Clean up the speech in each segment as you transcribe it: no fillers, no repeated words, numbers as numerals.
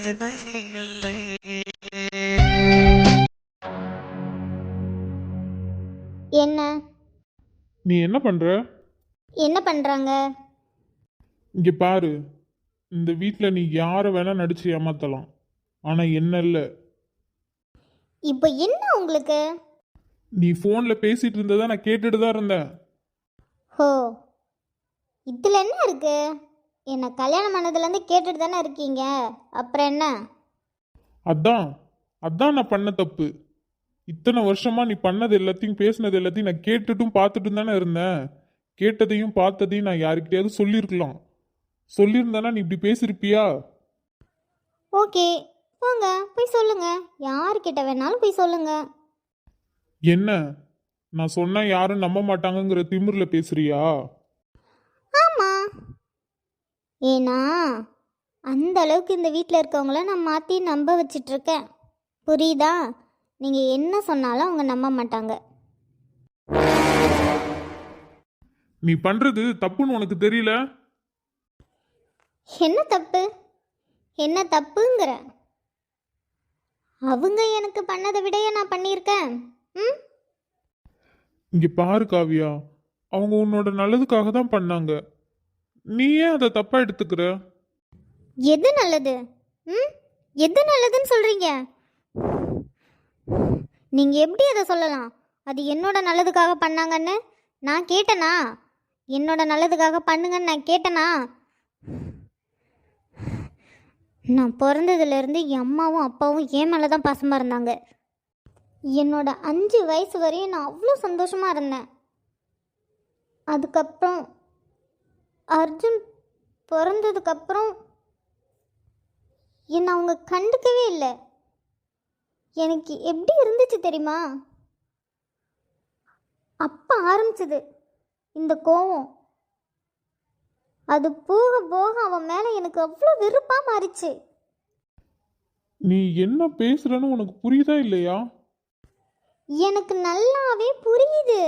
என்ன நீ என்ன பண்ற? என்ன பண்றாங்க? இங்க பாரு, இந்த வீட்ல நீ யார வேணா நடிச்சு ஏமாத்தலாம், ஆனா என்ன இல்ல. இப்போ என்ன உங்களுக்கு? நீ போன்ல பேசிட்டு இருந்ததா நான் கேட்டுட்டு தான் இருந்தேன். ஹோ, இதுல என்ன இருக்கு? என்ன கல்யாணம் பண்ணதுலேருந்து கேட்டுட்டு தானே இருக்கீங்க, அப்புறம் என்ன? அதான் அதான் நான் பண்ண தப்பு. இத்தனை வருஷமா நீ பண்ணது எல்லாத்தையும் பேசினது எல்லாத்தையும் நான் கேட்டுட்டும் பார்த்துட்டும் தானே இருந்தேன். கேட்டதையும் பார்த்ததையும் நான் யாருக்கிட்டையாவது சொல்லியிருக்கலாம். சொல்லியிருந்தானா நீ இப்படி பேசியிருப்பியா? ஓகே, போங்க போய் சொல்லுங்க. யார்கிட்ட வேணாலும் போய் சொல்லுங்க. என்ன, நான் சொன்னா யாரும் நம்ப மாட்டாங்கங்கிற திமிர்ல பேசுறியா? ஆமா, ஏன்னா அந்த அளவுக்கு இந்த வீட்டில் இருக்கவங்கள நான் மாற்றி நம்ப வச்சிட்ருக்கேன். புரியுதா? நீங்கள் என்ன சொன்னாலும் அவங்க நம்ப மாட்டாங்க. நீ பண்றது தப்புன்னு உனக்கு தெரியல? என்ன தப்பு? என்ன தப்புங்கிற? அவங்க எனக்கு பண்ணதை விடையே நான் பண்ணியிருக்கேன். ம், இங்க பாரு காவியா, அவங்க உன்னோட நல்லதுக்காக தான் பண்ணாங்க. நீ ஏன் அதை தப்பா எடுத்துக்கிற? எது நல்லது? ம், எது நல்லதுன்னு சொல்கிறீங்க? நீங்கள் எப்படி அதை சொல்லலாம்? அது என்னோட நல்லதுக்காக பண்ணாங்கன்னு நான் கேட்டேனா? என்னோட நல்லதுக்காக பண்ணுங்கன்னு நான் கேட்டேனா? நான் பிறந்ததுலேருந்து என் அம்மாவும் அப்பாவும் என் மேலே தான் பாசமாக இருந்தாங்க. என்னோட 5 வயசு வரையும் நான் அவ்வளோ சந்தோஷமாக இருந்தேன். அதுக்கப்புறம் அர்ஜுன் பிறந்ததுக்கப்புறம் என்னை அவங்க கண்டுக்கவே இல்லை. எனக்கு எப்படி இருந்துச்சு தெரியுமா? அப்போ ஆரம்பிச்சது இந்த கோவம். அது போக போக அவன் மேலே எனக்கு அவ்வளோ வெறுப்பாக மாறிச்சு. நீ என்ன பேசுறன்னு உனக்கு புரியுதா இல்லையா? எனக்கு நல்லாவே புரியுது.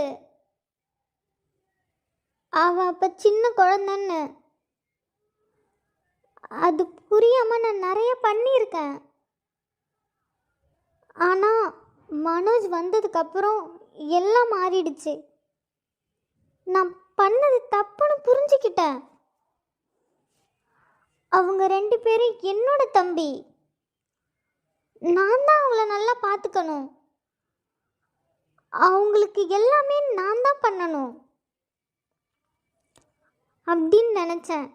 அவன் அப்போ சின்ன குழந்தைன்னு. அது புரியாமல் நான் நிறைய பண்ணியிருக்கேன். ஆனால் மனோஜ் வந்ததுக்கப்புறம் எல்லாம் மாறிடுச்சு. நான் பண்ணது தப்புன்னு புரிஞ்சுக்கிட்டேன். அவங்க 2 பேரும் என்னோட தம்பி. நான் தான் அவங்கள நல்லா பார்த்துக்கணும். அவங்களுக்கு எல்லாமே நான் தான் பண்ணணும் அப்படின்னு நினச்சேன்.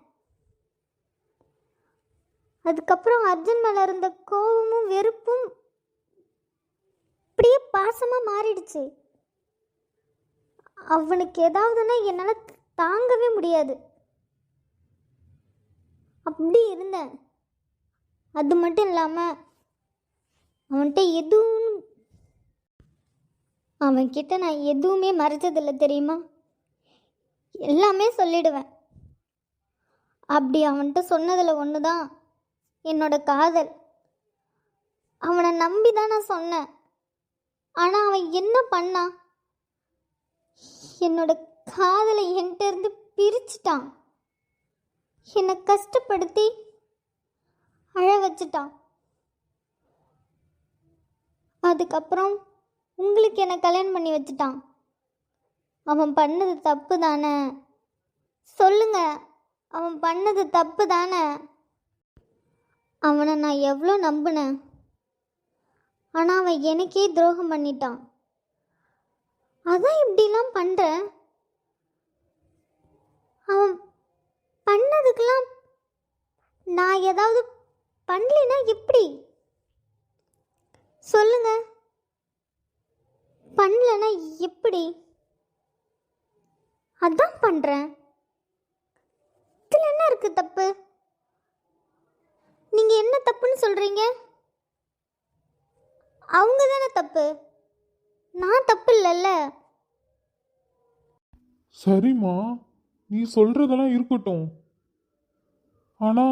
அதுக்கப்புறம் அர்ஜுன் மேலே இருந்த கோபமும் வெறுப்பும் அப்படியே பாசமாக மாறிடுச்சு. அவனுக்கு ஏதாவதுன்னா என்னால் தாங்கவே முடியாது. அப்படி இருந்தேன். அது மட்டும் இல்லாமல் அவன்கிட்ட நான் எதுவுமே மறைச்சதில்லை தெரியுமா? எல்லாமே சொல்லிடுவேன். அப்படி அவன்கிட்ட சொன்னதில் ஒன்று தான் என்னோட காதல். அவனை நம்பி தான் நான் சொன்னேன். ஆனால் அவன் என்ன பண்ணான்? என்னோட காதலை என்கிட்ட இருந்து பிரிச்சுட்டான். என்னை கஷ்டப்படுத்தி அழ வச்சுட்டான். அதுக்கப்புறம் உங்களுக்கு என்னை கல்யாணம் பண்ணி வச்சுட்டான். அவன் பண்ணது தப்பு தானே? சொல்லுங்க, அவன் பண்ணது தப்பு தானே? அவனை நான் எவ்வளோ நம்பினேன். ஆனால் அவன் எனக்கே துரோகம் பண்ணிட்டான். அதான் இப்படிலாம் பண்ணுறேன். அவன் பண்ணதுக்கெல்லாம் நான் ஏதாவது பண்ணலைன்னா எப்படி? சொல்லுங்க, பண்ணலன்னா எப்படி? அதான் பண்ணுறேன். இதில் என்ன இருக்குது தப்பு? நீங்கள் என்ன தப்புன்னு சொல்கிறீங்க? அவங்க தானே தப்பு, நான் தப்பு இல்லைல்ல. சரிம்மா, நீ சொல்றதெல்லாம் இருக்கட்டும். ஆனா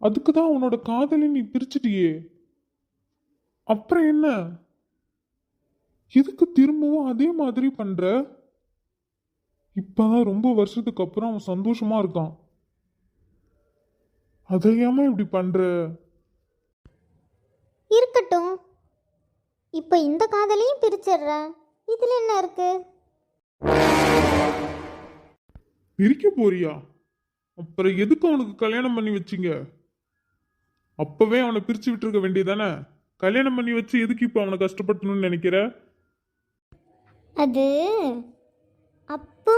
அதுக்கு தான் உன்னோட காதலை நீ பிரிச்சிட்டியே. அப்புறம் என்ன? எதுக்கு திரும்பவும் அதே மாதிரி பண்ற? இப்பதான் ரொம்ப வருஷத்துக்கு அப்புறம் அவன் சந்தோஷமா இருக்கான். அதையாம இப்படி பண்ற? இருக்கட்டும், இப்போ இந்த காதலையும் பிரிச்சிடுறேன். இதில் என்ன இருக்கு? பிரிக்க போறியா? அப்புறம் எதுக்கு அவனுக்கு கல்யாணம் பண்ணி வச்சீங்க? அப்பவே அவனை பிரிச்சு விட்டுருக்க வேண்டியதானே? கல்யாணம் பண்ணி வச்சு எதுக்கு இப்போ அவனை கஷ்டப்படுத்தணும்னு நினைக்கிற? அது அப்போ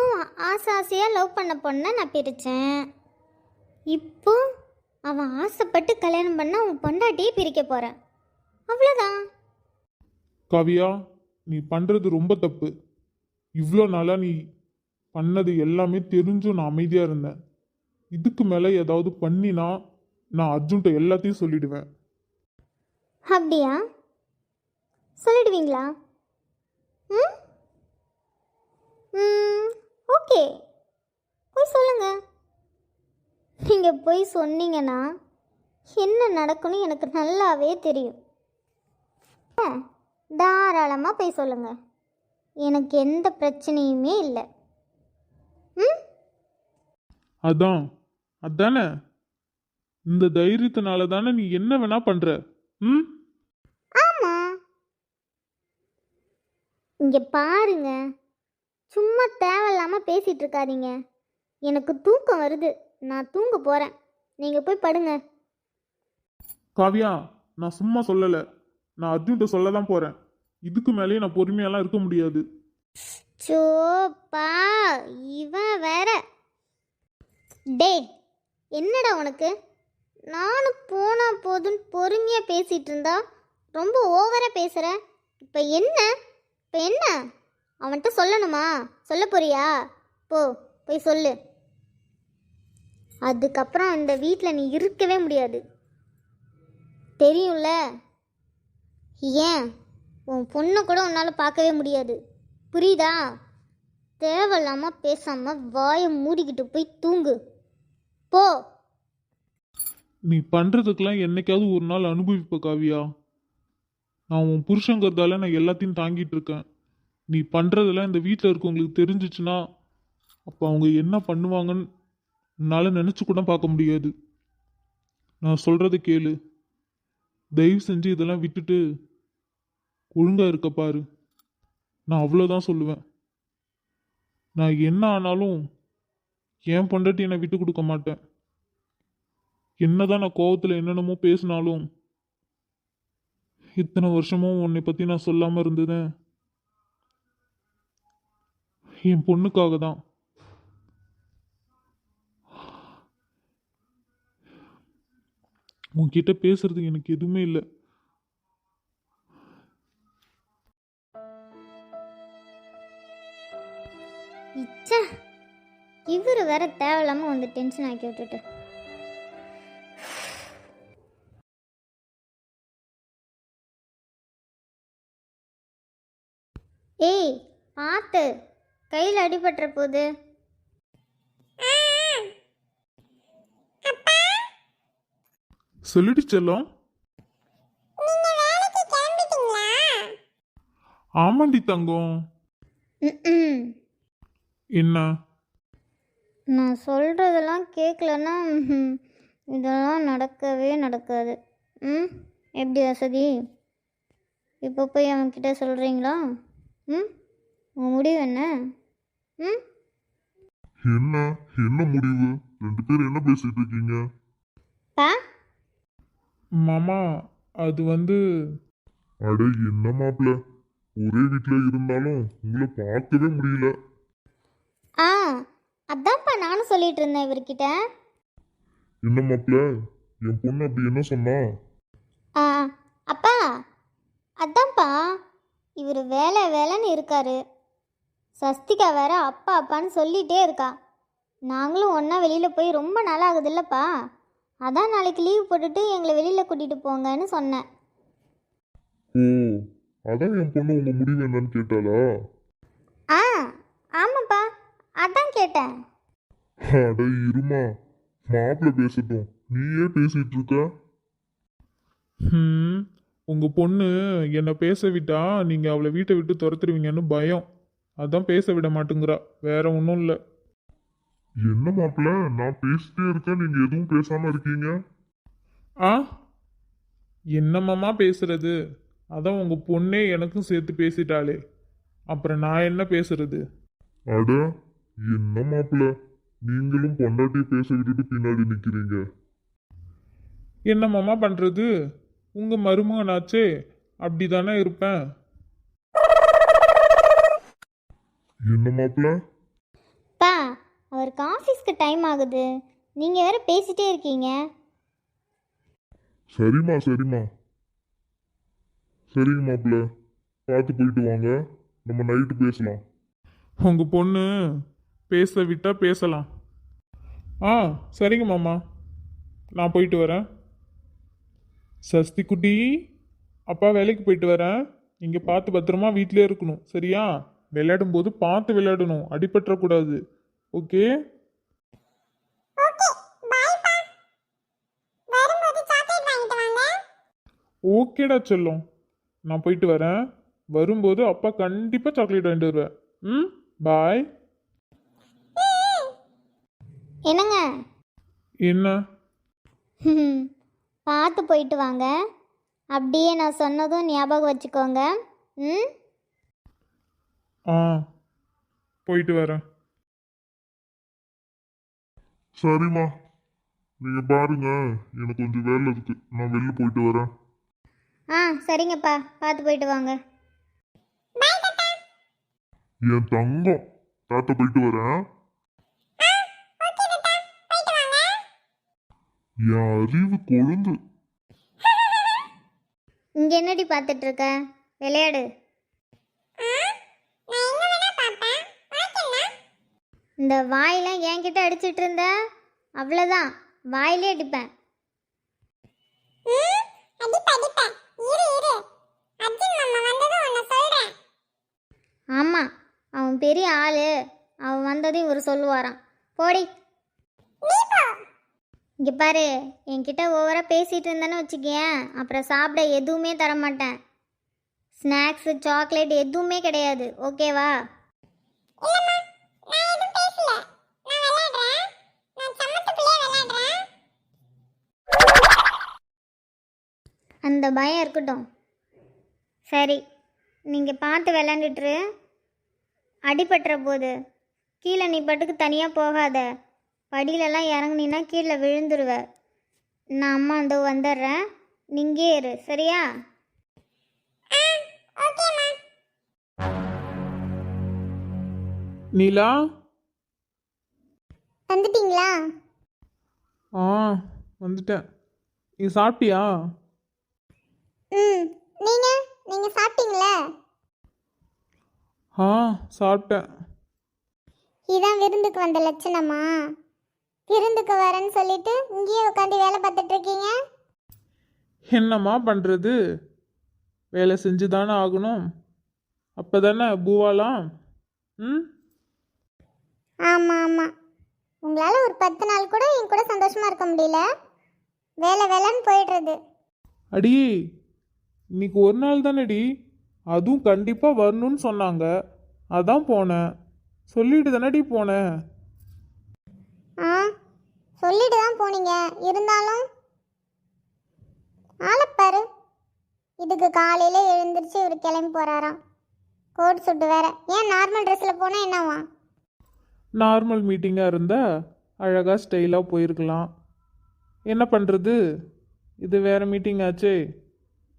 ஆசையாக லவ் பண்ண பொண்ணை நான் பிரித்தேன். இப்போ அவன் ஆசைப்பட்டு கல்யாணம் பண்ண அவன் பொண்டாட்டியே பிரிக்க போகிறேன். அவ்வளோதான். காவியா, நீ பண்றது ரொம்ப தப்பு. இவ்வளோ நாளா நீ பண்ணது எல்லாமே தெரிஞ்சும் நான் அமைதியா இருந்தேன். இதுக்கு மேல ஏதாவது பண்ணினா நான் அர்ஜுன்ட்ட எல்லாத்தையும் சொல்லிடுவேன். அப்படியா? சொல்லிடுவீங்களா? ம் ம் ஓகே, போய் சொல்லுங்க. நீங்கள் போய் சொன்னீங்கன்னா என்ன நடக்கும்னு எனக்கு நல்லாவே தெரியும். தாராளமாக போய் சொல்லுங்க. எனக்கு எந்த பிரச்சனையுமே இல்லை. ம் அதான் அதானே, இந்த தைரியத்தினால தானே நீ என்ன வேணா பண்ற. ம் ஆமாம். இங்கே பாருங்க, சும்மா தேவையில்லாமல் பேசிகிட்டு இருக்காதீங்க. எனக்கு தூக்கம் வருது, நான் தூங்க போகிறேன். நீங்கள் போய் படுங்க. காவியா, நான் சும்மா சொல்லல, நான் அர்ஜுன்ட்ட சொல்ல தான் போறேன். இதுக்கு மேலேயே நான் பொறுமையெல்லாம் இருக்க முடியாது. சோப்பா, இவன் வேற. டேய், என்னடா உனக்கு? நானும் போனா போதுன்னு பொறுமையாக பேசிகிட்டு இருந்தா ரொம்ப ஓவராக பேசுகிற. இப்போ என்ன அவன்கிட்ட சொல்லணுமா? சொல்ல போறியா? போய் சொல்லு. அதுக்கப்புறம் இந்த வீட்டில் நீ இருக்கவே முடியாது, தெரியும்ல? ஏன், உன் பொண்ணை கூட உன்னால் பார்க்கவே முடியாது, புரியுதா? தேவையில்லாமல் பேசாமல் வாயை மூடிக்கிட்டு போய் தூங்கு. போ. நீ பண்றதுக்கெல்லாம் என்னைக்காவது ஒரு நாள் அனுபவிப்ப காவியா. நான் உன் புருஷங்கிறதால நான் எல்லாத்தையும் தாங்கிட்டு இருக்கேன். நீ பண்றதெல்லாம் இந்த வீட்டில் இருக்கவங்களுக்கு தெரிஞ்சிச்சுன்னா அப்போ அவங்க என்ன பண்ணுவாங்கன்னு உன்னால நினைச்சு கூட பார்க்க முடியாது. நான் சொல்றதை கேளு. தயவு செஞ்சு இதெல்லாம் விட்டுட்டு ஒழுங்கா இருக்க பாரு. நான் அவ்வளோதான் சொல்லுவேன். நான் என்ன ஆனாலும் என் பொண்டாட்டி என்னை விட்டு கொடுக்க மாட்டேன். என்னதான் நான் கோவத்தில் என்னென்னமோ பேசினாலும் இத்தனை வருஷமும் உன்னை பற்றி நான் சொல்லாமல் இருந்ததேன் என் பொண்ணுக்காக தான். உன்கிட்ட பேசுறதுக்கு எனக்கு எதுவுமே இல்லை. இச்சா, இவர் வேற தேவையில்லாமல் வந்து டென்ஷன் ஆக்கி விட்டுட்டு. ஏய், பார்த்து, கையில் அடிபட்டுற போகுது. சொல்லிட்டு செல்லம். ஆமாண்டி தங்கம். ம் என்ன? நான் சொல்கிறதெல்லாம் கேட்கலன்னா இதெல்லாம் நடக்கவே நடக்காது. எப்படி வசதி? இப்போ போய் அவன்கிட்ட சொல்கிறீங்களா? உன் முடிவு என்ன? என்ன என்ன முடிவு? ரெண்டு பேரும் என்ன பேசிட்டு இருக்கீங்க? பா, மாமா, அது வந்து அட என்ன மாப்பிள்ள, ஒரே வீட்டுல இருந்தாலும் உங்களை பார்க்கவே முடியல. ஆ அதான்ப்பா நானும் சொல்லிட்டு இருந்தேன் இவர்கிட்ட. என்ன மாப்பிள்ள, என் பொண்ணு அப்படி என்ன சொன்னா? ஆ அப்பா, அதான்ப்பா, இவர் வேலை வேலைன்னு இருக்காரு. சஸ்திகா வேற அப்பா அப்பான்னு சொல்லிகிட்டே இருக்கா. நாங்களும் ஒன்றா வெளியில் போய் ரொம்ப நாள் ஆகுதுல்லப்பா. அதான் நாளைக்கு லீவ் போட்டுட்டு எங்களை வெளியில் கூட்டிகிட்டு போங்கன்னு சொன்னேன். ஓ, அதான் என் பொண்ணு உங்க முடிவு என்னன்னு கேட்டாளா? ஆ ஆமாப்பா, அதான் கேட்டேன். அட இருமா, மாப்பிள்ள பேசட்டும், நீயே பேசிட்டு இருக்க. உங்க பொண்ணு என்னை பேச விட்டா நீங்க அவளை வீட்டை விட்டு துரத்துருவீங்கன்னு பயம். அதான் பேச விட மாட்டேங்கிறா, வேற ஒன்றும் இல்லை. என்ன மாப்பிள்ள, நான் பேசிட்டே இருக்கேன், நீங்க எதுவும் பேசாம இருக்கீங்க. ஆ என்னம்மாமா பேசுறது? அதான் உங்க பொண்ணே எனக்கும் சேர்த்து பேசிட்டாளே, அப்புறம் நான் என்ன பேசுறது? அட என்ன மாப்பிள, நீங்களும் பொண்டாட்டியை பேச விட்டுட்டு பின்னாடி நிக்கிறீங்க. என்னம்மாமா பண்றது? உங்க மருமகனாச்சே, அப்படிதானே இருப்பேன். என்ன மாப்பிள? பா, அவருக்கு ஆஃபீஸ்க்கு டைம் ஆகுது. நீங்கள் வேற பேசிட்டே இருக்கீங்க. சரிம்மா சரிம்மா. சரிங்க மாப்பிள, பார்த்து போயிட்டு வாங்க. நம்ம நைட்டு பேசலாம். உங்க பொண்ணு பேச விட்டா பேசலாம். ஆ சரிங்க மாமா, நான் போயிட்டு வரேன். சஸ்தி குட்டி, அப்பா வேலைக்கு போயிட்டு வரேன். நீங்க பார்த்து பத்திரமா வீட்டிலே இருக்கணும், சரியா? விளையாடும் போது பார்த்து விளையாடணும், அடிபட்டுறக்கூடாது. ஓகே? ஓகேடா செல்லம், நான் போயிட்டு வரேன். வரும்போது அப்பா கண்டிப்பா சாக்லேட் வாங்கிட்டு வருவேன். ம், பாய். என்னங்க? என்ன? பார்த்து போயிட்டு வாங்க. அப்படியே நான் சொன்னதும் ஞாபகம் வச்சுக்கோங்க. ம். ஆ போயிட்டு வரேன். சரிம்மா, நீங்க பாருங்க, எனக்கு கொஞ்சம் வேலை இருக்கு. நான் வெளில போயிட்டு வரேன். ஆ சரிங்கப்பா, பார்த்து போயிட்டு வாங்க. என் தங்கம், தாத்தா போயிட்டு வரேன். என் அறிவு கொழுந்து. இங்க என்னடி பார்த்துட்டு இருக்க? விளையாடு. இந்த வாயெல்லாம் என்கிட்ட அடிச்சிட்டு இருந்த அவ்வளோதான், வாயிலே அடிப்பேன். ஆமாம், அவன் பெரிய ஆளு. அவன் வந்ததையும் இவர் சொல்லுவாராம். போடி. இங்கே பாரு, என்கிட்ட ஓவராக பேசிகிட்டு இருந்தேன்னு வச்சுக்கேன், அப்புறம் சாப்பிட எதுவுமே தரமாட்டேன். ஸ்நாக்ஸு சாக்லேட் எதுவுமே கிடையாது, ஓகேவா? அந்த பயம் இருக்கட்டும். சரி, நீங்கள் பார்த்து விளாண்டுட்டுரு. அடிபட்டுற போது கீழே நீ பாட்டுக்கு தனியாக போகாத. படியிலலாம் இறங்குனீன்னா கீழே விழுந்துருவ. நான் அம்மா அந்த வந்துடுறேன், நீங்கே இரு, சரியா? நீலா. வந்துட்டீங்களா? ஆ வந்துட்டேன். நீ சாப்பிட்டியா? ம். நீங்கள் சாப்பிட்டீங்களா? ஆ சாப்பிட்டேன். இதான் விருந்துக்கு வந்த லட்சணமா? விருந்துக்கு வரேன்னு சொல்லிட்டு இங்கேயே உட்காந்து வேலை பார்த்துட்டு இருக்கீங்க. என்னம்மா பண்ணுறது? வேலை செஞ்சு தானே ஆகணும். அப்போ தானே பூவாலாம். ம். ஆமாம் ஆமாம், உங்களால் ஒரு 10 நாள் கூட என் கூட சந்தோஷமாக இருக்க முடியல. வேலைன்னு போயிடுறது. அடி, இன்னைக்கு ஒரு நாள் தானேடி, அதுவும் கண்டிப்பாக வரணும்னு சொன்னாங்க, அதான் போனேன். சொல்லிட்டு தானடி போனேன். ஆ, சொல்லிட்டு தான் போனீங்க, இருந்தாலும் ஆளப்பாரு. இதுக்கு காலையில எழுந்திரிச்சு இவர் கிளம்பி போறாராம். கோட் சுட்டு வேற. ஏன் நார்மல் ட்ரெஸ்ஸில் போனால் என்னவா? நார்மல் மீட்டிங்காக இருந்தால் அழகாக ஸ்டைலாக போயிருக்கலாம். என்ன பண்ணுறது, இது வேறு மீட்டிங் ஆச்சே.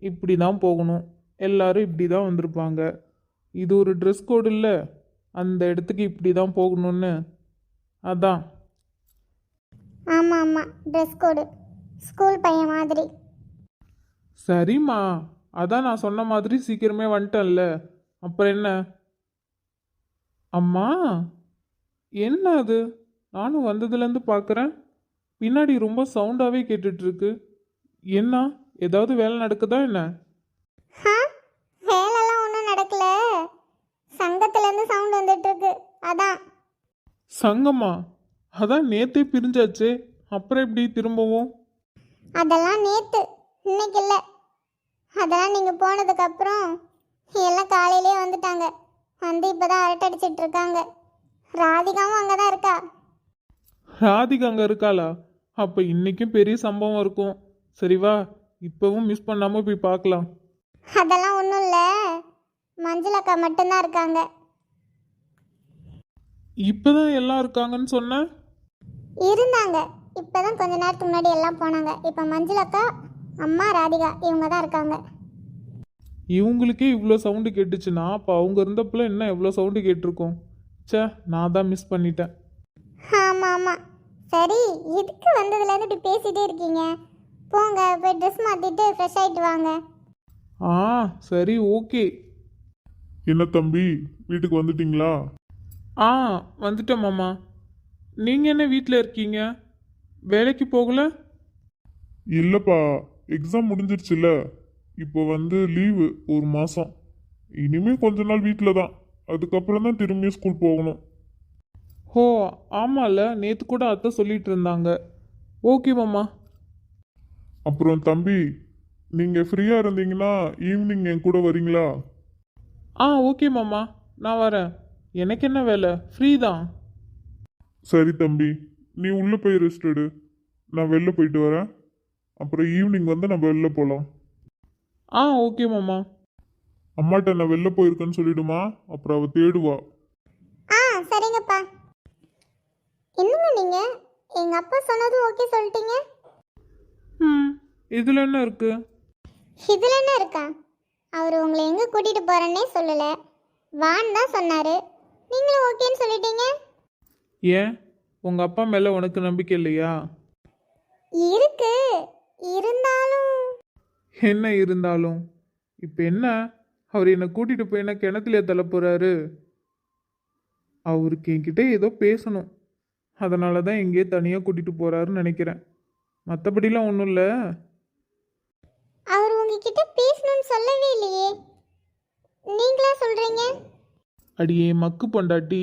இப்படி தான் போகணும், எல்லாரும் இப்படி தான் வந்திருப்பாங்க. இது ஒரு ட்ரெஸ் கோடு இல்லை, அந்த இடத்துக்கு இப்படி தான் போகணும்னு. அதான். ஆமாம் ஆமாம், ட்ரெஸ் கோடு ஸ்கூல் பையன் மாதிரி. சரிம்மா, அதான் நான் சொன்ன மாதிரி சீக்கிரமே வந்துட்டேன்ல, அப்புறம் என்ன? அம்மா, என்ன அது? நானும் வந்ததுலேருந்து பார்க்குறேன், பின்னாடி ரொம்ப சவுண்டாகவே கேட்டுட்ருக்கு. என்ன, ஏதாவது வேலை நடக்குதா என்ன? வேலைலாம் ஒன்றும் நடக்கல, சங்கத்துலேருந்து சவுண்ட் வந்துட்டு இருக்கு, அதான். சங்கம்மா? அதான் நேத்தே பிரிஞ்சாச்சே, அப்புறம் எப்படி திரும்பவும்? அதெல்லாம் நேற்று, இன்னைக்கு இல்லை. அதெல்லாம் நீங்கள் போனதுக்கப்புறம் எல்லாம் காலையிலே வந்துட்டாங்க. வந்து இப்போ தான் அரட்டை அடிச்சிட்டு இருக்காங்க. ராதிகாவும் அங்கே தான் இருக்கா. ராதிகா அங்கே இருக்காளா? அப்போ இன்னைக்கும் பெரிய சம்பவம் இருக்கும். சரி வா, இப்பவும் மிஸ் பண்ணாம போய் பார்க்கலாம். அதெல்லாம் ஒன்றும் இல்லை, மஞ்சள் அக்கா மட்டும்தான் இருக்காங்க. இப்பதான் எல்லாம் இருக்காங்கன்னு சொன்ன. இருந்தாங்க, இப்போதான் கொஞ்ச நேரத்துக்கு முன்னாடி எல்லாம் போனாங்க. இப்போ மஞ்சள் அக்கா, அம்மா, ராதிகா இவங்க தான் இருக்காங்க. இவங்களுக்கே இவ்வளோ சவுண்டு கேட்டுச்சுன்னா அப்போ அவங்க இருந்தப்பல என்ன எவ்வளோ சவுண்டு கேட்டிருக்கோம். ச்சே, நான் தான் மிஸ் பண்ணிட்டேன். ஆமாம் ஆமாம். சரி, எதுக்கு வந்ததுலேருந்து இப்படி பேசிகிட்டே இருக்கீங்க? போங்க, போய் ட்ரெஸ் மாற்றிட்டு ஃப்ரெஷ் ஆகிட்டு வாங்க. ஆ சரி, ஓகே. என்ன தம்பி, வீட்டுக்கு வந்துட்டீங்களா? ஆ வந்துட்டேன் மாமா. நீங்கள் என்ன வீட்டில் இருக்கீங்க, வேலைக்கு போகல? இல்லப்பா, எக்ஸாம் முடிஞ்சிருச்சுல, இப்போ வந்து லீவு ஒரு மாசம். இனிமே கொஞ்ச நாள் வீட்டில் தான், அதுக்கப்புறம் தான் திரும்பியும் ஸ்கூல் போகணும். ஓ ஆமாம்ல, நேற்று கூட அத்தை சொல்லிட்டு இருந்தாங்க. ஓகே மாமா. அப்புறம் தம்பி, நீங்க ஃப்ரீயா இருந்தீங்கன்னா ஈவினிங் என் கூட வரீங்களா? ஆ ஓகே மாமா, நான் வரேன். எனக்கு என்ன வேலை, ஃப்ரீ தான். சரி தம்பி, நீ உள்ள போய் ரெஸ்ட் எடு, நான் வெளில போயிட்டு வரேன். அப்புறம் ஈவினிங் வந்து நம்ம வெளில போகலாம். ஆ ஓகே மாமா. அம்மாட்ட நான் வெளில போயிருக்கேன்னு சொல்லிடுமா, அப்புறம் அவ தேடுவா. ஆ சரிங்கப்பா. என்னங்க நீங்கள் எங்கள் அப்பா சொன்னதும் ஓகே சொல்லிட்டீங்க? ம், இதில் என்ன இருக்கு? இதில் என்ன இருக்கா? அவர் உங்களை எங்கே கூட்டிகிட்டு போகிறேன்னே சொல்லலை, வான்னு தான் சொன்னார். நீங்களும் ஓகேன்னு சொல்லிட்டீங்க. ஏன், உங்கள் அப்பா மேலே உனக்கு நம்பிக்கை இல்லையா? இருக்கு, இருந்தாலும் என்ன இருந்தாலும் இப்போ என்ன, அவர் என்னை கூட்டிகிட்டு போய் என்ன கிணத்துல தள்ள போகிறாரு? அவருக்கு என்கிட்ட ஏதோ பேசணும், அதனால தான் எங்கேயோ தனியாக கூட்டிகிட்டு போகிறாருன்னு நினைக்கிறேன். மற்றபடிலாம் ஒன்றும் இல்லை. அவர் உங்ககிட்ட பேசணும்னு சொல்லவே இல்லையே, நீங்களா சொல்கிறீங்க? அடியே மக்கு பொண்டாட்டி,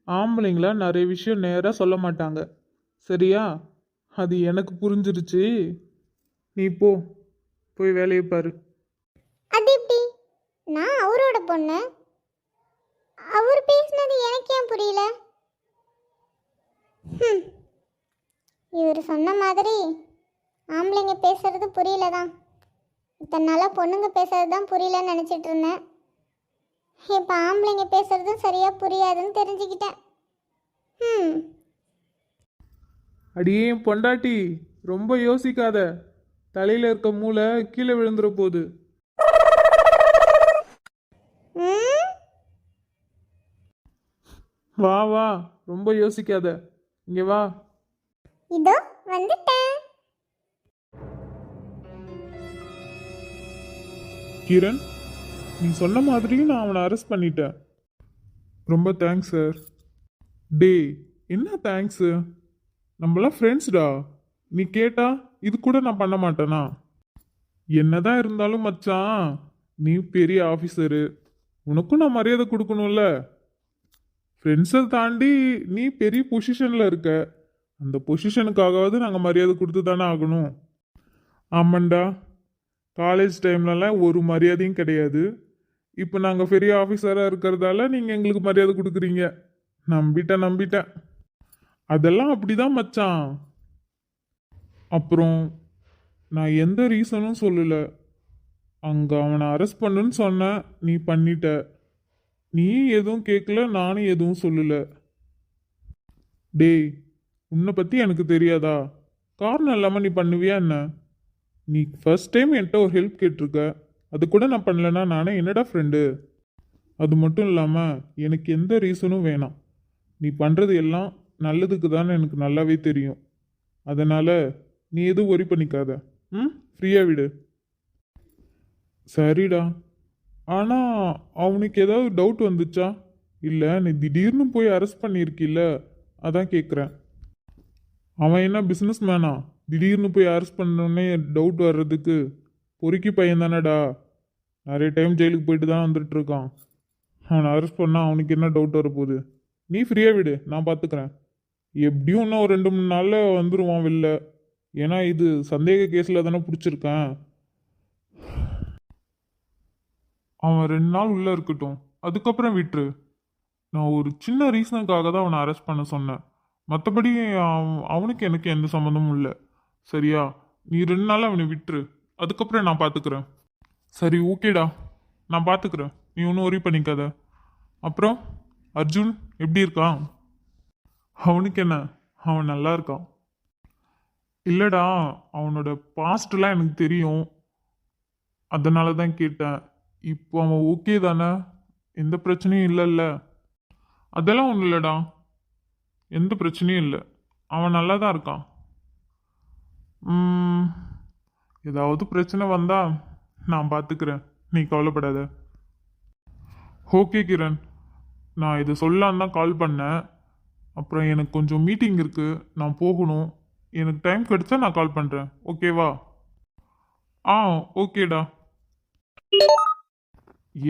ஆம்பளைங்களா நிறைய விஷயம் நேராக சொல்ல மாட்டாங்க, சரியா? அது எனக்கு புரிஞ்சிருச்சு. நீ போய் வேலையை பாரு. அது எப்படி? நான் அவரோட பொண்ணு, அவர் பேசினது எனக்கு ஏன் புரியல? இவர் சொன்ன மாதிரி ஆம்பளைங்க பேசுறது புரியல தான். இத்தனை நாளாக பொண்ணுங்க பேசுறது தான் புரியலன்னு நினச்சிட்டு இருந்தேன். இப்போ ஆம்பளைங்க பேசுறதும் சரியாக புரியாதுன்னு தெரிஞ்சுக்கிட்டேன். அடியே பொண்டாட்டி, ரொம்ப யோசிக்காத, தலையில் இருக்க மூளை கீழே விழுந்துற போகுது. ம் வா வா, ரொம்ப யோசிக்காத, இங்கே வா. இதோ வந்துட்டேன். கிரண், நீ சொன்ன மாதிரி நான் அவனை அரெஸ்ட் பண்ணிட்டேன். ரொம்ப தேங்க்ஸ் சார். டே, என்ன தேங்க்ஸு? நம்மளாம் ஃப்ரெண்ட்ஸ்டா. நீ கேட்டா இது கூட நான் பண்ண மாட்டேனா? என்னதான் இருந்தாலும் மச்சான், நீ பெரிய ஆஃபீஸரு, உனக்கும் நான் மரியாதை கொடுக்கணும்ல. ஃப்ரெண்ட்ஸை தாண்டி நீ பெரிய பொசிஷனில் இருக்க, அந்த பொசிஷனுக்காகவாவது நாங்கள் மரியாதை கொடுத்து தானே ஆகணும். ஆமாண்டா, காலேஜ் டைம்லலாம் ஒரு மரியாதையும் கிடையாது. இப்போ நாங்கள் பெரிய ஆஃபீஸராக இருக்கிறதால நீங்கள் எங்களுக்கு மரியாதை கொடுக்குறீங்க. நம்பிட்டேன். அதெல்லாம் அப்படிதான் மச்சான். அப்புறம் நான் எந்த ரீசனும் சொல்லலை. அங்கே அவனை அரெஸ்ட் பண்ணுன்னு சொன்னேன், நீ பண்ணிட்ட. நீ எதுவும் கேட்கல, நானும் எதுவும் சொல்லலை. டேய், உன்னை பற்றி எனக்கு தெரியாதா? காரணம் இல்லாமல் நீ பண்ணுவியா என்ன? நீ ஃபர்ஸ்ட் டைம் என்கிட்ட ஒரு ஹெல்ப் கேட்டிருக்க, அது கூட நான் பண்ணலன்னா நானே என்னடா ஃப்ரெண்டு? அது மட்டும் இல்லாமல் எனக்கு எந்த ரீசனும் வேணாம். நீ பண்ணுறது எல்லாம் நல்லதுக்கு தானே எனக்கு நல்லாவே தெரியும். அதனால் நீ எதுவும் ஒரி பண்ணிக்காத. ஃப்ரீயாக விடு. சரிடா. ஆனால் அவனுக்கு ஏதாவது டவுட் வந்துச்சா? இல்லை, நீ திடீர்னு போய் அரெஸ்ட் பண்ணியிருக்கில்ல, அதான் கேட்குறேன். அவன் என்ன பிஸ்னஸ் மேனா? திடீர்னு போய் அரெஸ்ட் பண்ணோடனே டவுட் வர்றதுக்கு? பொறுக்கி பையன் தானடா, நிறைய டைம் ஜெயிலுக்கு போயிட்டு தான் வந்துட்டு இருக்கான். அவனை அரெஸ்ட் பண்ணால் அவனுக்கு என்ன டவுட் வரப்போகுது? நீ ஃப்ரீயாக விடு, நான் பார்த்துக்கிறேன். எப்படியும் இன்னும் ஒரு 2-3 நாளில் வந்துடுவான் வெளில. ஏன்னா இது சந்தேக கேஸில் தானே பிடிச்சிருக்கேன். அவன் 2 நாள் உள்ளே இருக்கட்டும், அதுக்கப்புறம் விட்டுரு. நான் ஒரு சின்ன ரீசனுக்காக தான் அவனை அரெஸ்ட் பண்ண சொன்னேன். மற்றபடி அவனுக்கு எனக்கு எந்த சம்மந்தமும் இல்லை, சரியா? நீ 2 நாள் அவனை விட்டுரு, அதுக்கப்புறம் நான் பார்த்துக்கிறேன். சரி ஓகேடா, நான் பார்த்துக்கிறேன், நீ ஒன்றும் worry பண்ணிக்காத. அப்புறம் அர்ஜுன் எப்படி இருக்கான்? அவனுக்கு என்ன, அவன் நல்லா இருக்கான். இல்லைடா, அவனோட பாஸ்ட்லாம் எனக்கு தெரியும், அதனால தான் கேட்டேன். இப்போ அவன் ஓகே தானே? எந்த பிரச்சனையும் இல்லைல்ல? அதெல்லாம் ஒன்றும் இல்லைடா, எந்த பிரச்சனையும் இல்லை, அவன் நல்லா தான் இருக்கான். ம், ஏதாவது பிரச்சனை வந்தா நான் பார்த்துக்கிறேன், நீ கவலைப்படாத. ஓகே கிரண், நான் இதை சொல்லலான்னு தான் கால் பண்ணேன். அப்புறம் எனக்கு கொஞ்சம் மீட்டிங் இருக்குது, நான் போகணும். எனக்கு டைம் கிடைச்சா நான் கால் பண்ணுறேன், ஓகேவா? ஆ ஓகேடா.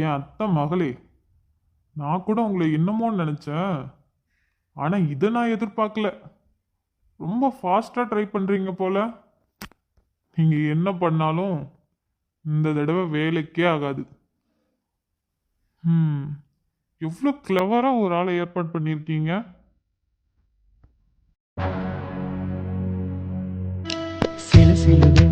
என் அத்தை மகளே, நான் கூட உங்களை என்னமோன்னு நினச்சேன், ஆனால் இதை நான் எதிர்பார்க்கல. ரொம்ப ஃபாஸ்ட்டாக ட்ரை பண்ணுறீங்க போல. நீங்கள் என்ன பண்ணாலும் இந்த தடவை வேலைக்கே ஆகாது. எவ்வளோ கிளவராக ஒரு ஆளை ஏற்பாடு பண்ணியிருக்கீங்க. சில சிலுவை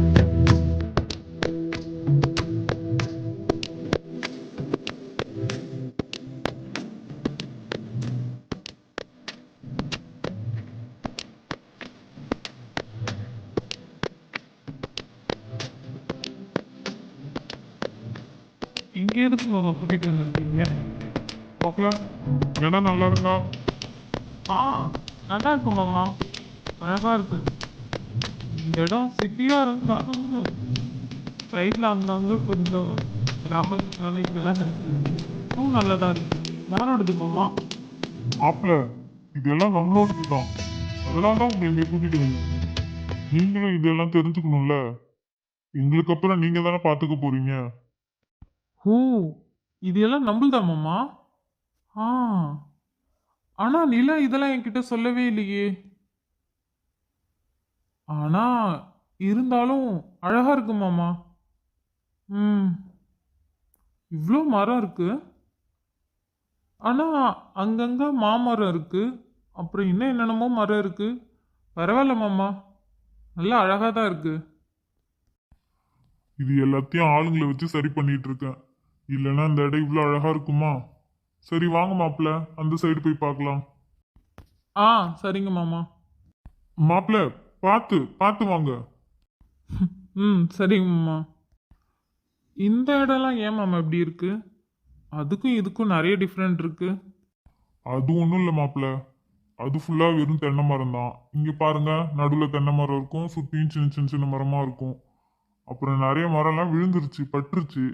இங்கே எதுக்கு கூட்டிகிட்டு வந்துருக்கீங்க? பார்க்கலாம், இடம் நல்லா இருக்கா? ஆ நல்லா இருக்கு மாமா, அழகாக இருக்கு. இந்த இடம் சிட்டியாக இருந்தாலும் சைடில் அங்கங்கே கொஞ்சம் கிராம வேலைகள்லாம் இன்னும் நல்லா தான் இருக்கு. யாரோடது மாமா? மாப்பிள்ள, இதெல்லாம் நம்மளோடது தான். அதெல்லாம் தான் உங்களை இங்கே கூட்டிட்டு வந்து. நீங்களும் இதெல்லாம் தெரிஞ்சுக்கணும்ல. எங்களுக்கு அப்புறம் நீங்க தானே பார்த்துக்க போறீங்க. ஓ, இது எல்லாம் நம்மள்தா மாமா? ஆ, ஆனால் நிலா இதெல்லாம் என்கிட்ட சொல்லவே இல்லையே. ஆனால் இருந்தாலும் அழகாக இருக்கு மாமா. ம், இவ்வளோ மரம் இருக்கு, ஆனால் அங்கங்கே மாமரம் இருக்கு, அப்புறம் இன்னும் என்னென்னமோ மரம் இருக்கு. பரவாயில்ல மாமா, நல்லா அழகாக தான் இருக்கு. இது எல்லாத்தையும் ஆளுங்களை வச்சு சரி பண்ணிட்டு இருக்கேன். இல்லைன்னா இந்த இடம் இவ்வளோ அழகா இருக்குமா? சரி வாங்க மாப்பிள்ள, அந்த சைடு போய் பார்க்கலாம். ஆ சரிங்க மாமா. மாப்பிள்ள, பார்த்து பார்த்து வாங்க. ம் சரிங்க மாமா. இந்த இடம்லாம் ஏன் மாமா இப்படி இருக்கு? அதுக்கும் இதுக்கும் நிறைய டிஃப்ரெண்ட் இருக்கு. அது ஒன்றும் இல்லை மாப்பிள்ள, அது ஃபுல்லாக வெறும் தென்னை மரம் தான். இங்கே பாருங்க, நடுவில் தென்னை மரம் இருக்கும், சுற்றியும் சின்ன சின்ன சின்ன மரமாக இருக்கும். அப்புறம் நிறைய மரம்லாம் விழுந்துருச்சு, பட்டுருச்சு.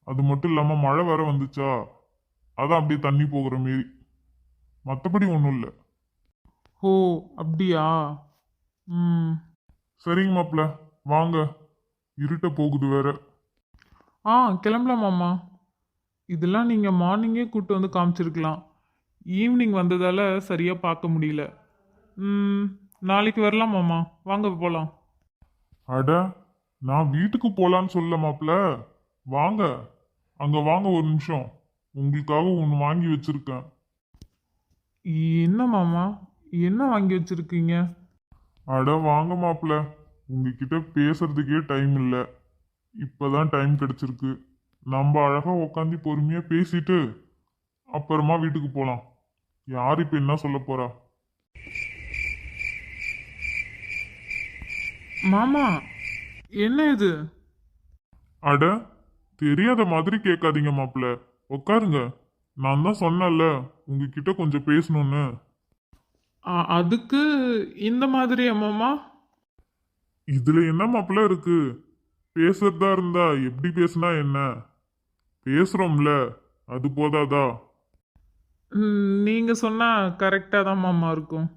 அது மட்டும் இல்லாமல் மழை வேற வந்துச்சா, அதான் அப்படியே தண்ணி போகிற மாரி. மற்றபடி ஒன்றும் இல்லை. ஓ அப்படியா? ம். சரிங்க மாப்பிள்ள, வாங்க, இருட்ட போகுது வேற. ஆ கிளம்பலாம் மாமா. இதெல்லாம் நீங்கள் மார்னிங்கே கூப்பிட்டு வந்து காமிச்சிருக்கலாம். ஈவினிங் வந்ததால் சரியாக பார்க்க முடியல. நாளைக்கு வரலாம் மாமா, வாங்க போகலாம். அட, நான் வீட்டுக்கு போலான்னு சொல்ல மாப்பிள்ள, வாங்க அங்க வாங்க, ஒரு நிமிஷம், உங்களுக்காக ஒன்று வாங்கி வச்சிருக்கேன். என்ன மாமா, என்ன வாங்கி வச்சிருக்கீங்க? அட வாங்க மாப்பிள்ள, உங்ககிட்ட பேசுறதுக்கே டைம் இல்லை, இப்பதான் டைம் கிடைச்சிருக்கு. நம்ம அழகா உட்காந்து பொறுமையா பேசிட்டு அப்புறமா வீட்டுக்கு போலாம். யார் இப்ப என்ன சொல்ல போறா? மாமா, என்ன இது? அட, தெரியாத மாதிரி கேட்காதீங்க மாப்பிள்ள, உட்காருங்க. நான் தான் சொன்னேன்ல உங்ககிட்ட கொஞ்சம் பேசணும்னு. அதுக்கு இந்த மாதிரியா மாமா? இதுல என்ன மாப்பிள்ள இருக்கு? பேசுறதா இருந்தா எப்படி பேசுனா என்ன? பேசுறோம்ல, அது போதாதா? நீங்கள் சொன்னால் கரெக்டாக தான் மாமா இருக்கும்.